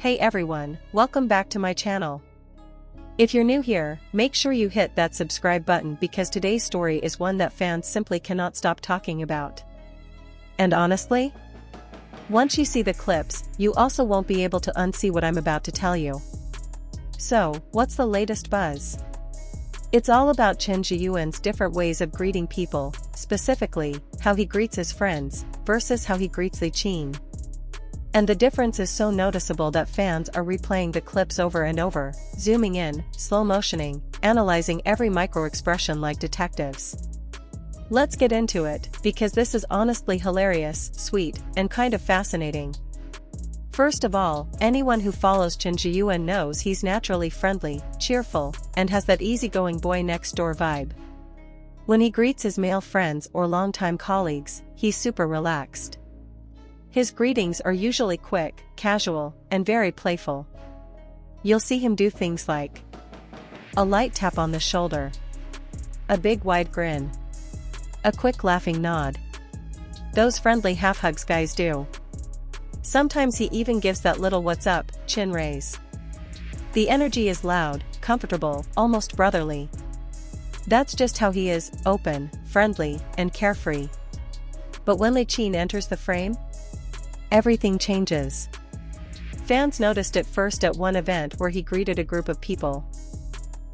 Hey everyone, welcome back to my channel. If you're new here, make sure you hit that subscribe button because today's story is one that fans simply cannot stop talking about. And honestly, once you see the clips, you also won't be able to unsee what I'm about to tell you. So, what's the latest buzz? It's all about Chen Zheyuan's different ways of greeting people, specifically, how he greets his friends, versus how he greets Li Qin. And the difference is so noticeable that fans are replaying the clips over and over, zooming in, slow motioning, analyzing every micro-expression like detectives. Let's get into it, because this is honestly hilarious, sweet, and kind of fascinating. First of all, anyone who follows Chen Zheyuan knows he's naturally friendly, cheerful, and has that easygoing boy next door vibe. When he greets his male friends or longtime colleagues, he's super relaxed. His greetings are usually quick, casual, and very playful. You'll see him do things like a light tap on the shoulder, a big wide grin, a quick laughing nod. Those friendly half hugs guys do. Sometimes he even gives that little "what's up" chin raise. The energy is loud, comfortable, almost brotherly. That's just how he is, open, friendly, and carefree. But when Li Qin enters the frame, everything changes. Fans noticed it first at one event where he greeted a group of people.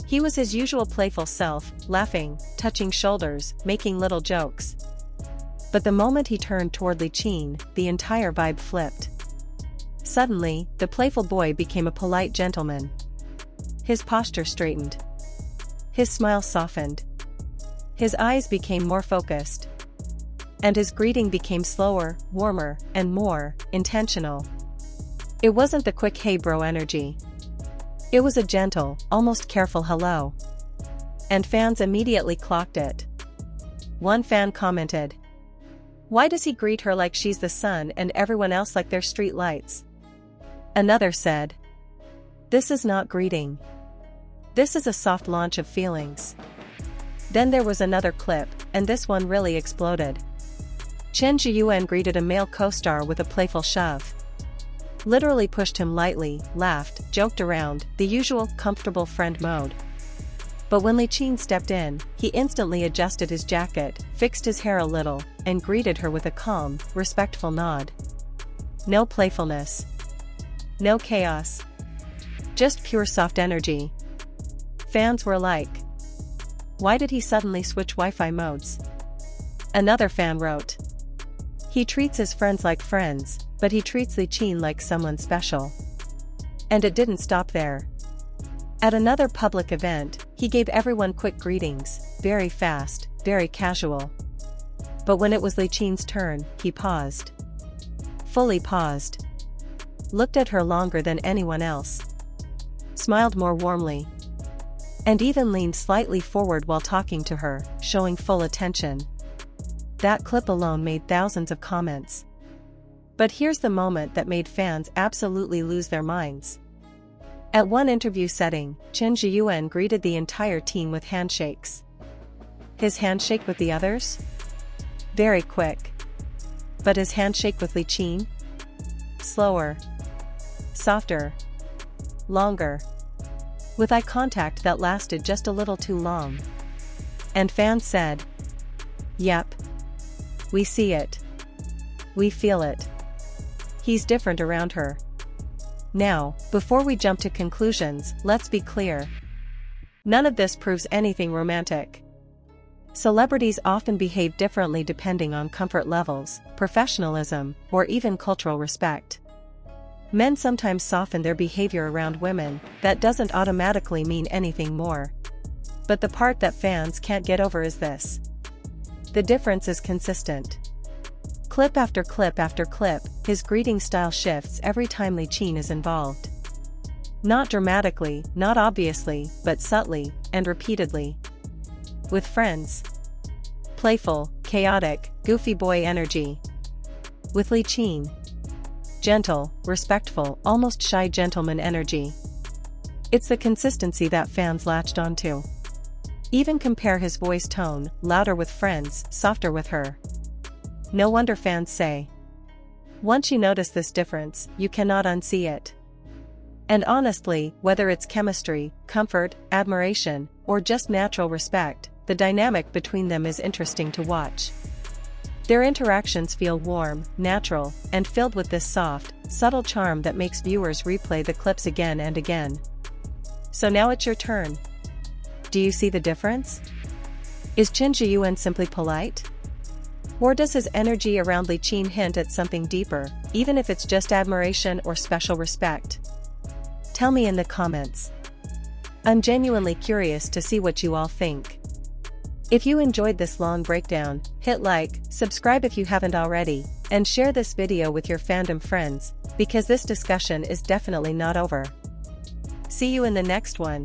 He was his usual playful self, laughing, touching shoulders, making little jokes. But the moment he turned toward Li Qin, the entire vibe flipped. Suddenly, the playful boy became a polite gentleman. His posture straightened. His smile softened. His eyes became more focused. And his greeting became slower, warmer, and more intentional. It wasn't the quick "hey bro" energy. It was a gentle, almost careful hello. And fans immediately clocked it. One fan commented, "Why does he greet her like she's the sun and everyone else like they're street lights?" Another said, "This is not greeting. This is a soft launch of feelings." Then there was another clip, and this one really exploded. Chen Zheyuan greeted a male co-star with a playful shove. Literally pushed him lightly, laughed, joked around, the usual comfortable friend mode. But when Li Qin stepped in, he instantly adjusted his jacket, fixed his hair a little, and greeted her with a calm, respectful nod. No playfulness. No chaos. Just pure soft energy. Fans were like, "Why did he suddenly switch Wi-Fi modes?" Another fan wrote, "He treats his friends like friends, but he treats Li Qin like someone special." And it didn't stop there. At another public event, he gave everyone quick greetings, very fast, very casual. But when it was Li Qin's turn, he paused. Fully paused. Looked at her longer than anyone else. Smiled more warmly. And even leaned slightly forward while talking to her, showing full attention. That clip alone made thousands of comments. But here's the moment that made fans absolutely lose their minds. At one interview setting, Chen Zheyuan greeted the entire team with handshakes. His handshake with the others? Very quick. But his handshake with Li Qin? Slower. Softer. Longer. With eye contact that lasted just a little too long. And fans said, "Yep. We see it. We feel it. He's different around her." Now, before we jump to conclusions, let's be clear. None of this proves anything romantic. Celebrities often behave differently depending on comfort levels, professionalism, or even cultural respect. Men sometimes soften their behavior around women, that doesn't automatically mean anything more. But the part that fans can't get over is this. The difference is consistent. Clip after clip after clip, his greeting style shifts every time Li Qin is involved. Not dramatically, not obviously, but subtly, and repeatedly. With friends, playful, chaotic, goofy boy energy. With Li Qin, gentle, respectful, almost shy gentleman energy. It's the consistency that fans latched onto. Even compare his voice tone, louder with friends, softer with her. No wonder fans say, once you notice this difference, you cannot unsee it. And honestly, whether it's chemistry, comfort, admiration, or just natural respect, the dynamic between them is interesting to watch. Their interactions feel warm, natural, and filled with this soft, subtle charm that makes viewers replay the clips again and again. So now it's your turn. Do you see the difference? Is Chen Zheyuan simply polite? Or does his energy around Li Qin hint at something deeper, even if it's just admiration or special respect? Tell me in the comments. I'm genuinely curious to see what you all think. If you enjoyed this long breakdown, hit like, subscribe if you haven't already, and share this video with your fandom friends, because this discussion is definitely not over. See you in the next one.